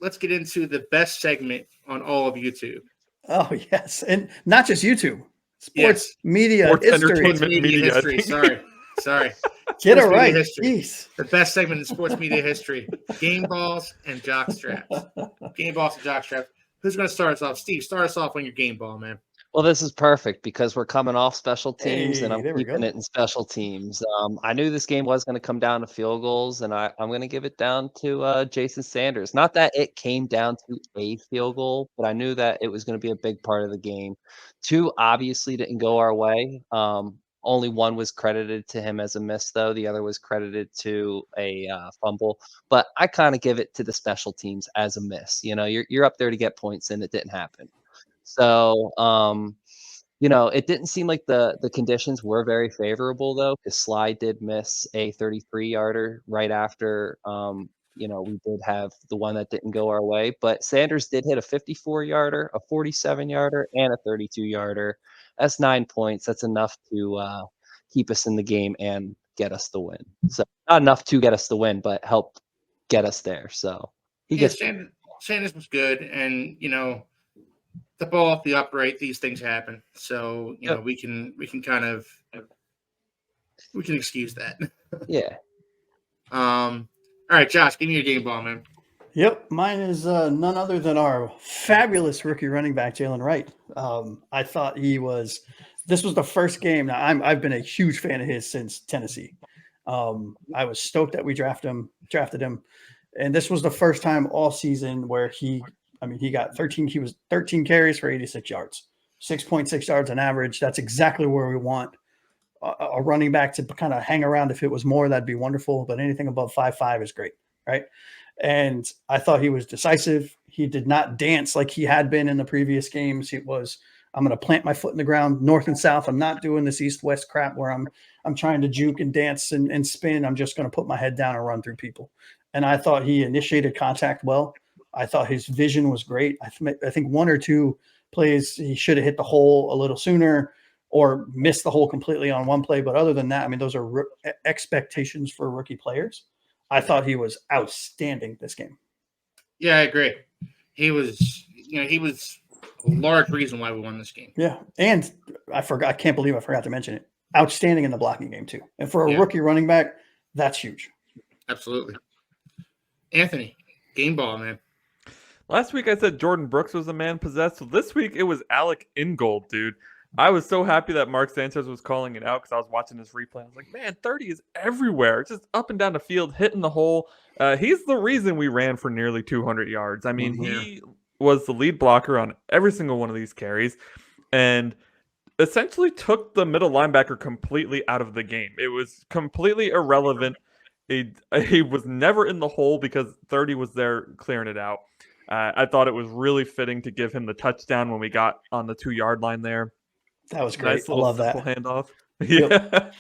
let's get into the best segment on all of YouTube. Oh, yes. And not just YouTube. Sports Yes. media Sports history. entertainment media, I history. think. Sorry. Get it Sports media right. history. Jeez. The best segment in sports media history. Game balls and jock straps. Game balls and jock straps. Who's going to start us off? Steve, start us off on your game ball, man. Well, this is perfect because we're coming off special teams, and Hey, I'm there we keeping go. it in special teams. I knew this game was going to come down to field goals, and I'm going to give it down to Jason Sanders. Not that it came down to a field goal, but I knew that it was going to be a big part of the game. Two obviously didn't go our way. Only one was credited to him as a miss, though. The other was credited to a fumble. But I kind of give it to the special teams as a miss. You know, you're up there to get points, and it didn't happen. So, it didn't seem like the conditions were very favorable, though, because Sly did miss a 33-yarder right after, we did have the one that didn't go our way. But Sanders did hit a 54-yarder, a 47-yarder, and a 32-yarder. That's 9 points. That's enough to keep us in the game and get us the win. So not enough to get us the win, but help get us there. So Sanders was good, and the ball off the upright, these things happen. So we can excuse that. Yeah. All right, Josh, give me your game ball, man. Yep, mine is none other than our fabulous rookie running back, Jalen Wright. I thought this was the first game. Now, I've been a huge fan of his since Tennessee. I was stoked that we drafted him. And this was the first time all season where he got 13 carries for 86 yards, 6.6 yards on average. That's exactly where we want a running back to kind of hang around. If it was more, that'd be wonderful. But anything above 5.5 is great, right? And I thought he was decisive. He did not dance like he had been in the previous games. It was, I'm going to plant my foot in the ground, north and south. I'm not doing this east-west crap where I'm trying to juke and dance and spin. I'm just going to put my head down and run through people. And I thought he initiated contact well. I thought his vision was great. I think one or two plays he should have hit the hole a little sooner or missed the hole completely on one play. But other than that, those are expectations for rookie players. I thought he was outstanding this game. Yeah, I agree. He was a large reason why we won this game. Yeah, and I can't believe I forgot to mention it. Outstanding in the blocking game too. And for a rookie running back, that's huge. Absolutely. Anthony, game ball, man. Last week I said Jordan Brooks was a man possessed. So this week it was Alec Ingold, dude. I was so happy that Mark Sanchez was calling it out because I was watching this replay. I was like, man, 30 is everywhere. Just up and down the field, hitting the hole. He's the reason we ran for nearly 200 yards. I mean, he was the lead blocker on every single one of these carries and essentially took the middle linebacker completely out of the game. It was completely irrelevant. He was never in the hole because 30 was there clearing it out. I thought it was really fitting to give him the touchdown when we got on the 2-yard line there. That was great. Nice I love that. Handoff. Yep.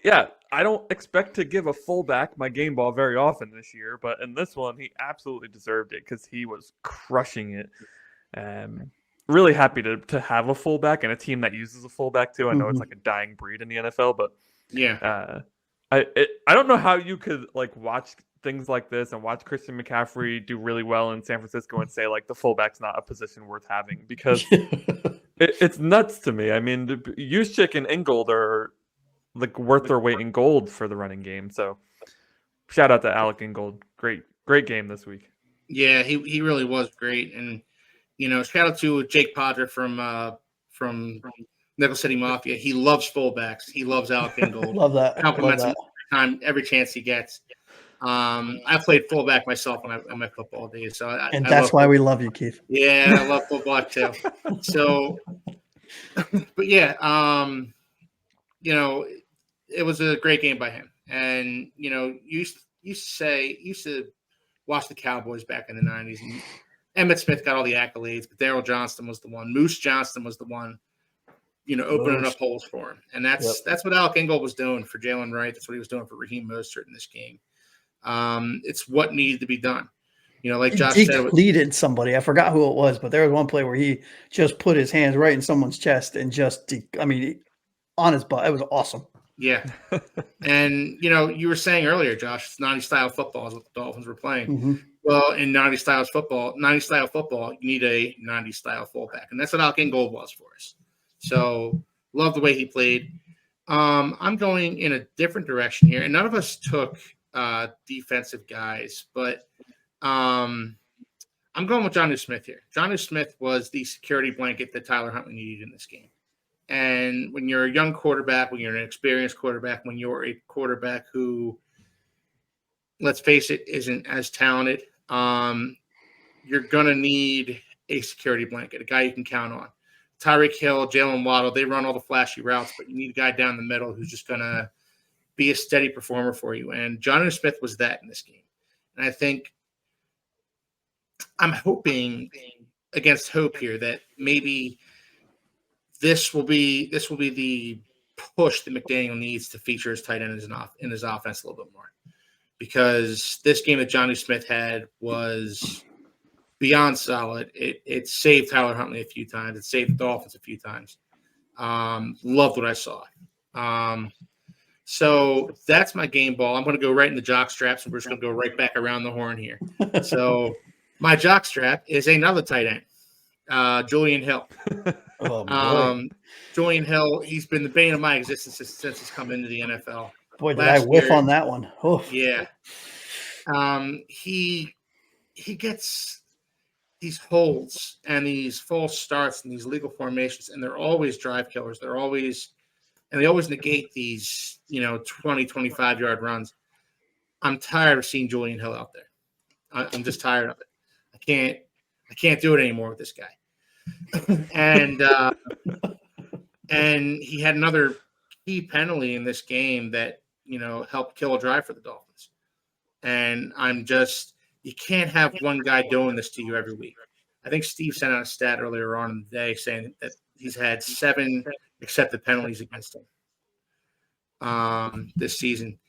Yeah. I don't expect to give a fullback my game ball very often this year, but in this one, he absolutely deserved it because he was crushing it. Really happy to have a fullback and a team that uses a fullback too. I know it's like a dying breed in the NFL, but I don't know how you could watch things like this and watch Christian McCaffrey do really well in San Francisco and say the fullback's not a position worth having because it's nuts to me. I mean, Juszczyk and Ingold are worth their weight in gold for the running game. So shout out to Alec Ingold. Great game this week. Yeah, he really was great. And, shout out to Jake Podger from Nickel City Mafia. He loves fullbacks. He loves Alec Ingold. Love that. Compliments him every chance he gets. I played fullback myself in my football days, so that's why we love you, Keith. Yeah, I love football too. So, but yeah, it was a great game by him, and you used to watch the Cowboys back in the '90s, and Emmitt Smith got all the accolades, but Daryl Johnston was the one. Moose Johnston was the one. Opening up holes for him, and that's what Alec Ingold was doing for Jalen Wright. That's what he was doing for Raheem Mostert in this game. It's what needed to be done. Like Josh said, he depleted somebody. I forgot who it was, but there was one play where he just put his hands right in someone's chest and on his butt. It was awesome. Yeah. And, you were saying earlier, Josh, it's 90 style football is what the Dolphins were playing. Mm-hmm. Well, in 90 style football, you need a 90 style fullback. And that's what Alec Ingold was for us. So love the way he played. I'm going in a different direction here. And none of us took defensive guys, but I'm going with Jonnu Smith here. Jonnu Smith was the security blanket that Tyler Huntley needed in this game. And when you're a young quarterback, when you're an experienced quarterback, when you're a quarterback who, let's face it, isn't as talented, you're going to need a security blanket, a guy you can count on. Tyreek Hill, Jalen Waddle, they run all the flashy routes, but you need a guy down the middle who's just going to be a steady performer for you. And Jonnu Smith was that in this game. And I think I'm hoping against hope here that maybe this will be the push that McDaniel needs to feature his tight end in his offense a little bit more, because this game that Jonnu Smith had was beyond solid. It saved Tyler Huntley a few times. It saved the Dolphins a few times. Loved what I saw. So that's my game ball. I'm going to go right in the jock straps, and we're just going to go right back around the horn here. So my jock strap is another tight end, Julian Hill. Oh, boy. Julian Hill, he's been the bane of my existence since he's come into the NFL. Boy, did I whiff on that one. Oh. Yeah. He gets these holds and these false starts and these legal formations, and they're always drive killers. They always negate these, 20, 25-yard runs. I'm tired of seeing Julian Hill out there. I'm just tired of it. I can't do it anymore with this guy. And he had another key penalty in this game that, helped kill a drive for the Dolphins. And you can't have one guy doing this to you every week. I think Steve sent out a stat earlier on in the day saying that he's had 7 accepted penalties against him this season.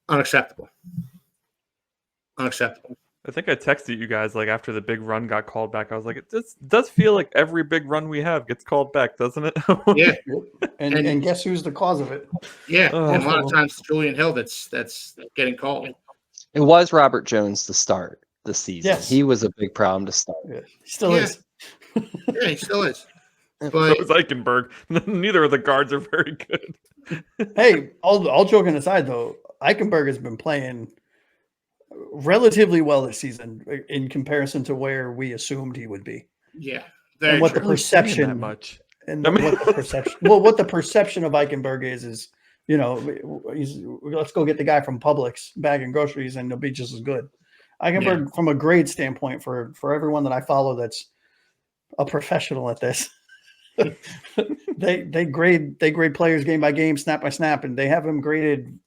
Unacceptable. I think I texted you guys after the big run got called back. I was like, it does feel like every big run we have gets called back, doesn't it? Yeah. And guess who's the cause of it? Yeah. And a lot of times it's Julian Hill that's getting called. It was Robert Jones to start the season. Yes. He was a big problem to start. Yeah, he still is. Yeah, he still is. So But is Eichenberg. Neither of the guards are very good. Hey, all joking aside, though, Eichenberg has been playing relatively well this season in comparison to where we assumed he would be. yeah, And what the Really perception that much. and I mean- what the perception what the perception of Eichenberg is let's go get the guy from Publix bagging groceries and he'll be just as good. Eichenberg, from a grade standpoint, for everyone that I follow that's a professional at this, they grade players game by game, snap by snap, and they have him graded,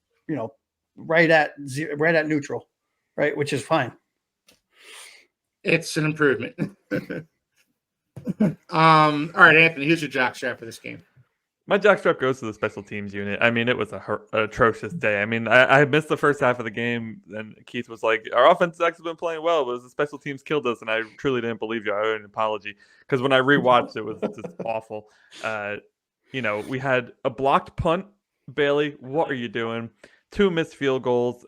right at neutral, right, which is fine. it's an improvement. All right, Anthony, who's your jock strap for this game? My jockstrap goes to the special teams unit. I mean, it was an atrocious day. I mean, I missed the first half of the game, and Keith was like, our offense has actually been playing well, but the special teams killed us, and I truly didn't believe you. I owe an apology, because when I rewatched, it was just awful. We had a blocked punt. Bailey, what are you doing? 2 missed field goals.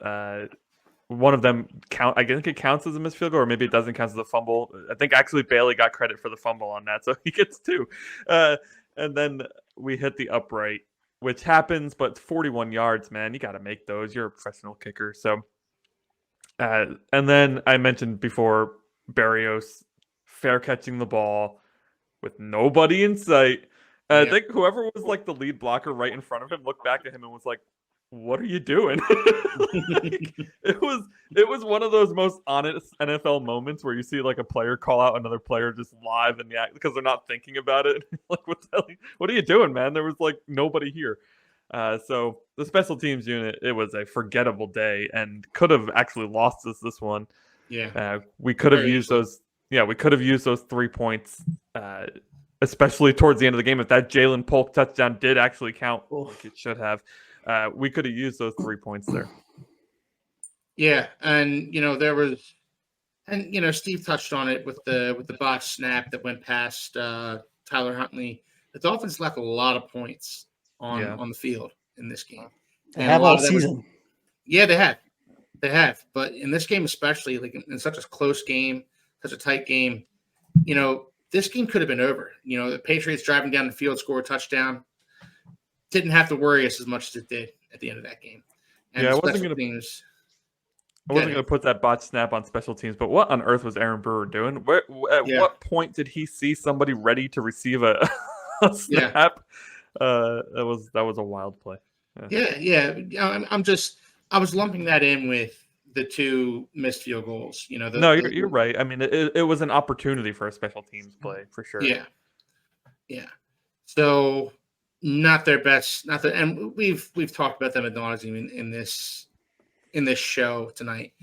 One of them I think it counts as a missed field goal, or maybe it doesn't count as a fumble. I think actually Bailey got credit for the fumble on that, so he gets 2. And then we hit the upright, which happens, but 41 yards, man. You got to make those. You're a professional kicker. So, and then I mentioned before, Barrios fair catching the ball with nobody in sight. I think whoever was the lead blocker right in front of him looked back at him and was like, what are you doing? It was one of those most honest NFL moments where you see a player call out another player just live in the act because they're not thinking about it. What are you doing, man? There was nobody here. So the special teams unit, it was a forgettable day and could have actually lost us this one. Yeah. We could have used those. Yeah, we could have used those 3 points, especially towards the end of the game. If that Jalen Polk touchdown did actually count, like it should have. We could have used those 3 points there. Yeah, and Steve touched on it with the box snap that went past Tyler Huntley. The Dolphins left a lot of points on the field, in this game. They And have a lot all of that was, season. yeah, they have. They have. But in this game, especially, like in such a close game, such a tight game, this game could have been over. The Patriots driving down the field, score a touchdown, didn't have to worry us as much as it did at the end of that game. And Yeah, the I wasn't special gonna- teams. I wasn't going to put that botch snap on special teams, but what on earth was Aaron Brewer doing? At Yeah. what point did he see somebody ready to receive a snap? That was a wild play. Yeah. I was lumping that in with the two missed field goals. No, you're right. I mean, it was an opportunity for a special teams play for sure. Yeah. So not their best. And we've talked about them ad nauseum in this show tonight.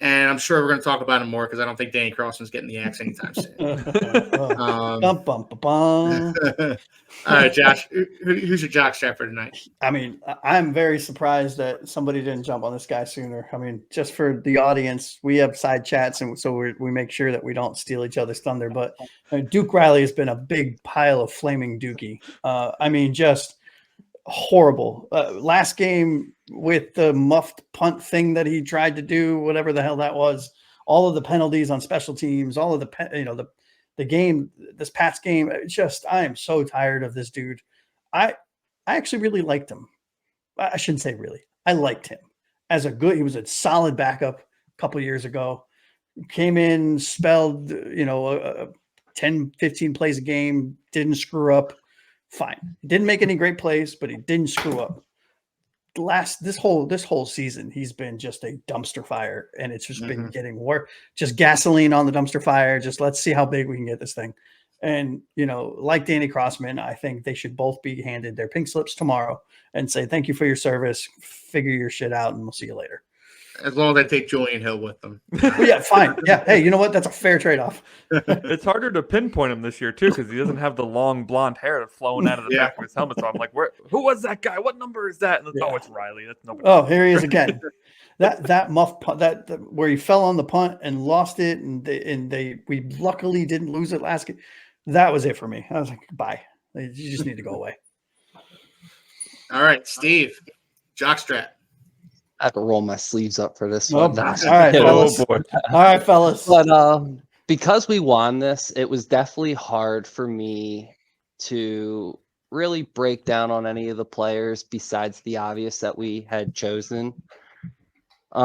And I'm sure we're going to talk about him more because I don't think Danny Carlson's getting the axe anytime soon. All right, Josh, who's your jock strap for tonight? I mean, I'm very surprised that somebody didn't jump on this guy sooner. I mean, just for the audience, we have side chats, and so we make sure that we don't steal each other's thunder. But Duke Riley has been a big pile of flaming dookie. I mean, just horrible. Last game with the muffed punt thing that he tried to do, whatever the hell that was, all of the penalties on special teams, all of the game, this Pats game, I am so tired of this dude. I actually really liked him. I shouldn't say really. I liked him he was a solid backup a couple of years ago. Came in, spelled, 10, 15 plays a game, didn't screw up. Fine. Didn't make any great plays, but he didn't screw up. This whole season, he's been just a dumpster fire, and it's just been getting worse. Just gasoline on the dumpster fire. Just let's see how big we can get this thing. And like Danny Crossman, I think they should both be handed their pink slips tomorrow and say thank you for your service. Figure your shit out, and we'll see you later. As long as they take Julian Hill with them. Well, yeah, fine. Yeah. Hey, you know what? That's a fair trade-off. It's harder to pinpoint him this year too because he doesn't have the long blonde hair flowing out of the back of his helmet. So I'm like, who was that guy? What number is that? And it's Riley. That's nobody. Oh, here he is again. that muff punt, that where he fell on the punt and lost it, and we luckily didn't lose it last game. That was it for me. I was like, bye. You just need to go away. All right, Steve, jockstrap. I have to roll my sleeves up for this Oh, one. all right, fellas. Oh boy. All right, fellas. But because we won this, it was definitely hard for me to really break down on any of the players besides the obvious that we had chosen. So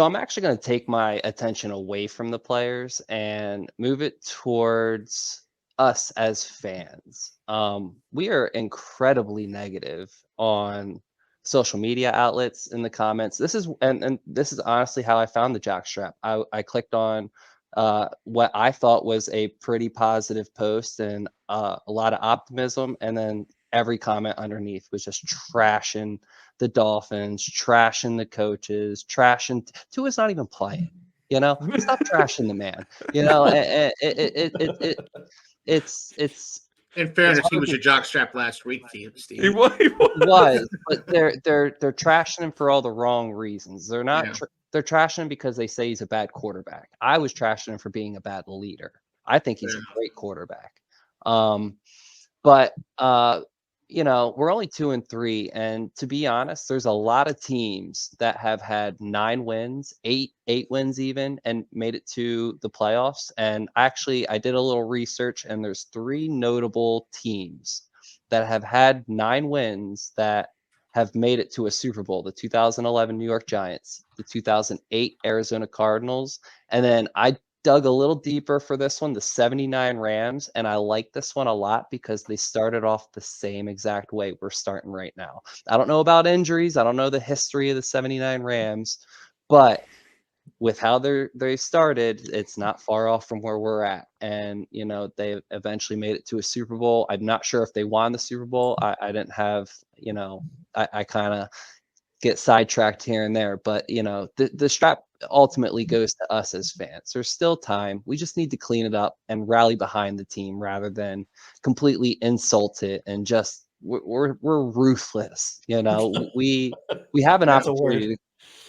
I'm actually going to take my attention away from the players and move it towards us as fans. We are incredibly negative on social media outlets in the comments. This is and this is honestly how I found the jockstrap. I clicked on what I thought was a pretty positive post and a lot of optimism, and then every comment underneath was just trashing the Dolphins, trashing the coaches, trashing Tua's not even playing. Stop trashing the man. It's In fairness, he was your jockstrap last week, Steve. He was, but they're trashing him for all the wrong reasons. They're not. They're trashing him because they say he's a bad quarterback. I was trashing him for being a bad leader. I think he's a great quarterback. But we're only 2-3, and to be honest, there's a lot of teams that have had 9 wins, 8 wins even, and made it to the playoffs. And actually, I did a little research, and there's 3 notable teams that have had 9 wins that have made it to a Super Bowl: the 2011 New York Giants, the 2008 Arizona Cardinals, and then I dug a little deeper for this one, the 79 Rams, and I like this one a lot because they started off the same exact way we're starting right now. I don't know about injuries. I don't know the history of the 79 Rams, but with how they started, it's not far off from where we're at. And, they eventually made it to a Super Bowl. I'm not sure if they won the Super Bowl. I didn't have, I kind of get sidetracked here and there, but the strap ultimately goes to us as fans. There's still time. We just need to clean it up and rally behind the team rather than completely insult it and just we're ruthless. We have an opportunity.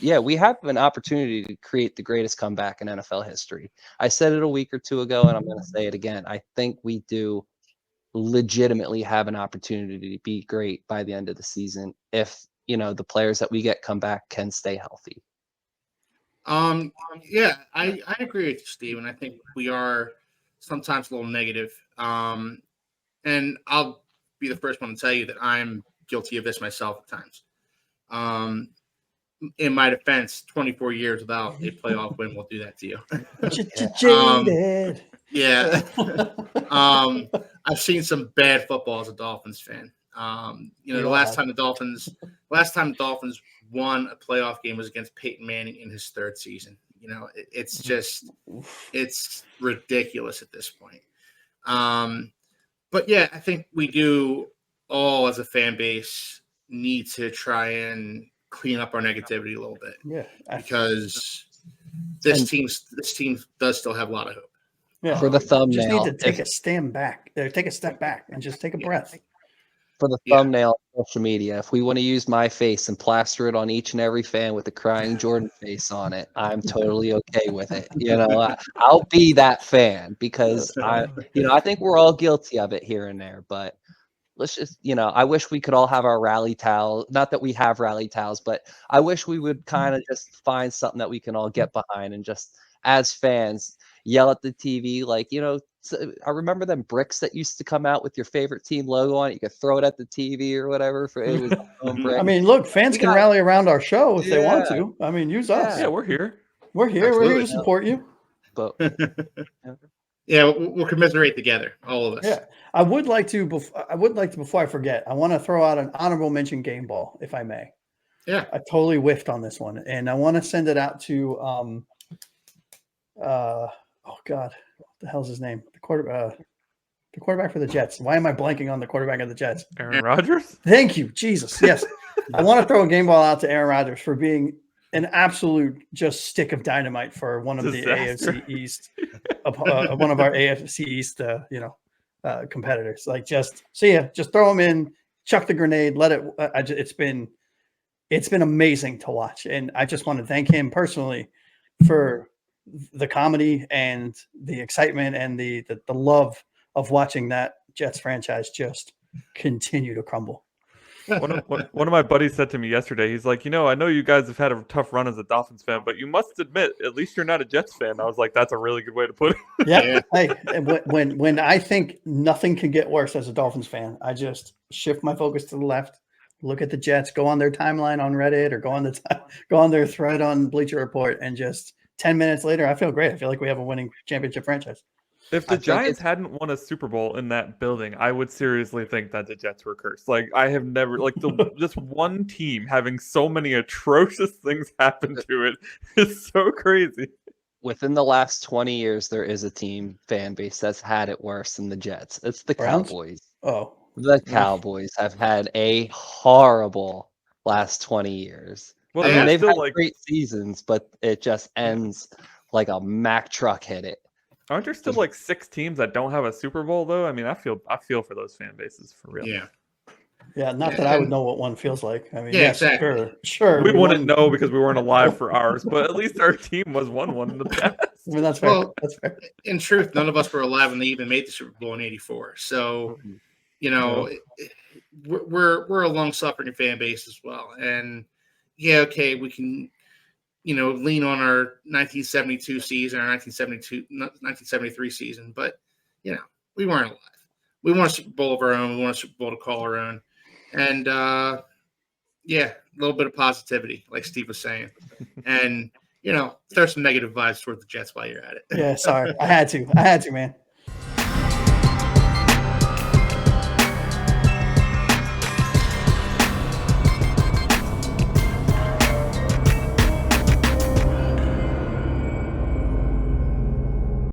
We have an opportunity to create the greatest comeback in NFL history. I said it a week or two ago, and I'm going to say it again. I think we do legitimately have an opportunity to be great by the end of the season if, the players that we get come back can stay healthy. Yeah, I agree with you, Steve, and I think we are sometimes a little negative. And I'll be the first one to tell you that I'm guilty of this myself at times. In my defense, 24 years without a playoff win will do that to you. Jaded. Yeah. I've seen some bad football as a Dolphins fan. The last time the Dolphins won a playoff game was against Peyton Manning in his third season. It's just it's ridiculous at this point. But yeah, I think we do all as a fan base need to try and clean up our negativity a little bit. Yeah, because this team does still have a lot of hope. Yeah, for the thumbnail, just need to take a step back, and just take a breath. For the thumbnail on social media, if we want to use my face and plaster it on each and every fan with the crying Jordan face on it, I'm totally okay with it. I'll be that fan because I think we're all guilty of it here and there. But let's just, I wish we could all have our rally towel. Not that we have rally towels, but I wish we would kind of just find something that we can all get behind and just, as fans, yell at the TV. Like, I remember them bricks that used to come out with your favorite team logo on it. You could throw it at the TV or whatever. It was I mean, look, fans can rally around our show if they want to. I mean, use us. Yeah, we're here. We're here. Absolutely. We're here to support you. But yeah, we'll commiserate together, all of us. Yeah, I would like to. Before I forget, I want to throw out an honorable mention game ball, if I may. Yeah, I totally whiffed on this one, and I want to send it out to. Oh God, what the hell's his name? The quarterback for the Jets. Why am I blanking on the quarterback of the Jets? Aaron Rodgers? Thank you, Jesus. Yes. I want to throw a game ball out to Aaron Rodgers for being an absolute just stick of dynamite for one of the AFC East, one of our AFC East, competitors. Like, just see ya, just throw him in, chuck the grenade, let it. It's been amazing to watch, and I just want to thank him personally for the comedy and the excitement and the love of watching that Jets franchise just continue to crumble. One of my buddies said to me yesterday, he's like, I know you guys have had a tough run as a Dolphins fan, but you must admit, at least you're not a Jets fan. I was like, that's a really good way to put it. Yeah. Hey, when I think nothing can get worse as a Dolphins fan, I just shift my focus to the left, look at the Jets, go on their timeline on Reddit or go on their thread on Bleacher Report, and just 10 minutes later, I feel great. I feel like we have a winning championship franchise. If the Giants hadn't won a Super Bowl in that building, I would seriously think that the Jets were cursed. Like, I have never, just one team having so many atrocious things happen to it is so crazy. Within the last 20 years, there is a team fan base that's had it worse than the Jets. It's the Browns? Cowboys. Oh. The Cowboys have had a horrible last 20 years. Well, I mean, they've had great seasons, but it just ends like a Mack truck hit it. Aren't there still 6 teams that don't have a Super Bowl though? I mean, I feel for those fan bases for real. Yeah. Yeah, not that I would know what one feels like. I mean, yeah, yes, exactly. Sure. We wouldn't know because we weren't alive for ours, but at least our team was won one in the past. I mean, that's fair. Well, that's fair. In truth, none of us were alive when they even made the Super Bowl in '84. So, we're a long-suffering fan base as well. And yeah, okay, we can, lean on our 1972 season, our 1973 season, but we weren't alive. We won a Super Bowl of our own. We won a Super Bowl to call our own. And, a little bit of positivity, like Steve was saying. And, throw some negative vibes toward the Jets while you're at it. Yeah, sorry. I had to, man.